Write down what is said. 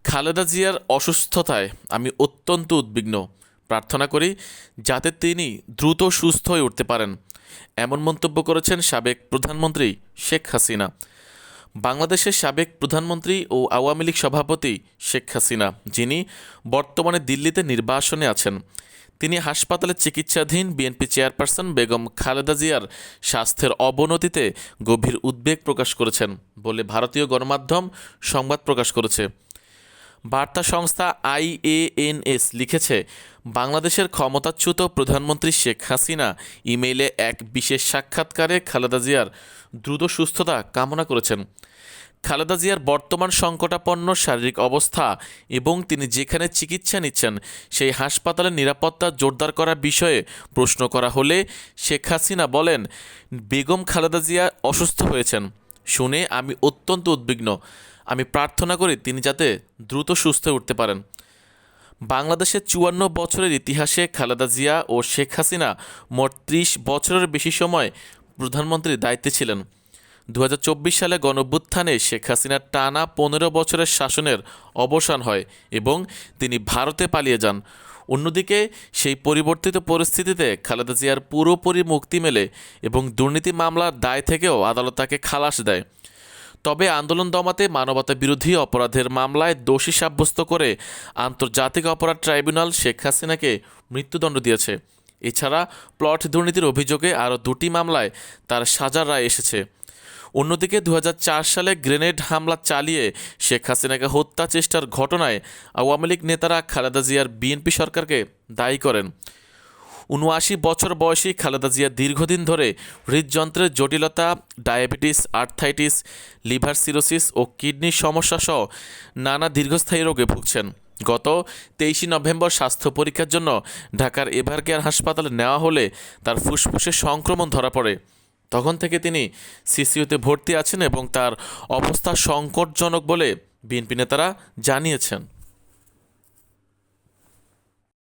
খালেদা জিয়ার অসুস্থতায় আমি অত্যন্ত উদ্বিগ্ন। প্রার্থনা করি যাতে তিনি দ্রুত সুস্থ হয়ে উঠতে পারেন, এমন মন্তব্য করেছেন সাবেক প্রধানমন্ত্রী শেখ হাসিনা। বাংলাদেশের সাবেক প্রধানমন্ত্রী ও আওয়ামী লীগ সভাপতি শেখ হাসিনা, যিনি বর্তমানে দিল্লিতে নির্বাসনে আছেন, তিনি হাসপাতালে চিকিৎসাধীন বিএনপি চেয়ারপারসন বেগম খালেদা জিয়ার স্বাস্থ্যের অবনতিতে গভীর উদ্বেগ প্রকাশ করেছেন বলে ভারতীয় গণমাধ্যম সংবাদ প্রকাশ করেছে। বার্তা সংস্থা IANS লিখেছে, বাংলাদেশের ক্ষমতাচ্যুত প্রধানমন্ত্রী শেখ হাসিনা ইমেইলে এক বিশেষ সাক্ষাৎকারে খালেদা জিয়ার দ্রুত সুস্থতা কামনা করেছেন। খালেদা জিয়ার বর্তমান সংকটাপন্ন শারীরিক অবস্থা এবং তিনি যেখানে চিকিৎসা নিচ্ছেন সেই হাসপাতালের নিরাপত্তা জোরদার করার বিষয়ে প্রশ্ন করা হলে শেখ হাসিনা বলেন, বেগম খালেদা জিয়া অসুস্থ হয়েছেন শুনে আমি অত্যন্ত উদ্বিগ্ন। আমি প্রার্থনা করি তিনি যাতে দ্রুত সুস্থ হয়ে উঠতে পারেন। বাংলাদেশের ৫৪ বছরের ইতিহাসে খালেদা জিয়া ও শেখ হাসিনা মোট ৩০ বছরের বেশি সময় প্রধানমন্ত্রীর দায়িত্বে ছিলেন। ২০২৪ সালে গণঅভ্যুত্থানে শেখ হাসিনার টানা ১৫ বছরের শাসনের অবসান হয় এবং তিনি ভারতে পালিয়ে যান। অন্যদিকে সেই পরিবর্তিত পরিস্থিতিতে খালেদা জিয়ার পুরোপুরি মুক্তি মেলে এবং দুর্নীতি মামলার দায় থেকেও আদালত তাকে খালাস দেয়। তবে আন্দোলন দমাতে মানবতা বিরোধী অপরাধের মামলায় দোষী সাব্যস্ত করে আন্তর্জাতিক অপরাধ ট্রাইব্যুনাল শেখ হাসিনাকে মৃত্যুদণ্ড দিয়েছে। এছাড়া প্লট দুর্নীতির অভিযোগে আরও ২টি মামলায় তার সাজার রায় এসেছে। অন্যদিকে ২০০৪ সালে গ্রেনেড হামলা চালিয়ে শেখ হাসিনাকে হত্যা চেষ্টার ঘটনায় আওয়ামী লীগ নেতারা খালেদা জিয়ার বিএনপি সরকারকে দায়ী করেন। ৭৯ বছর বয়সী খালেদা জিয়া দীর্ঘদিন ধরে হৃদযন্ত্রের জটিলতা, ডায়াবেটিস, আর্থ্রাইটিস, লিভার সিরোসিস ও কিডনির সমস্যাসহ নানা দীর্ঘস্থায়ী রোগে ভুগছেন। গত ২৩ নভেম্বর স্বাস্থ্য পরীক্ষার জন্য ঢাকার এভারকেয়ার হাসপাতালে নেওয়া হলে তার ফুসফুসে সংক্রমণ ধরা পড়ে। তখন থেকে তিনি সিসিইউতে ভর্তি আছেন এবং তার অবস্থা সংকটজনক বলে বিএনপি নেতারা জানিয়েছেন।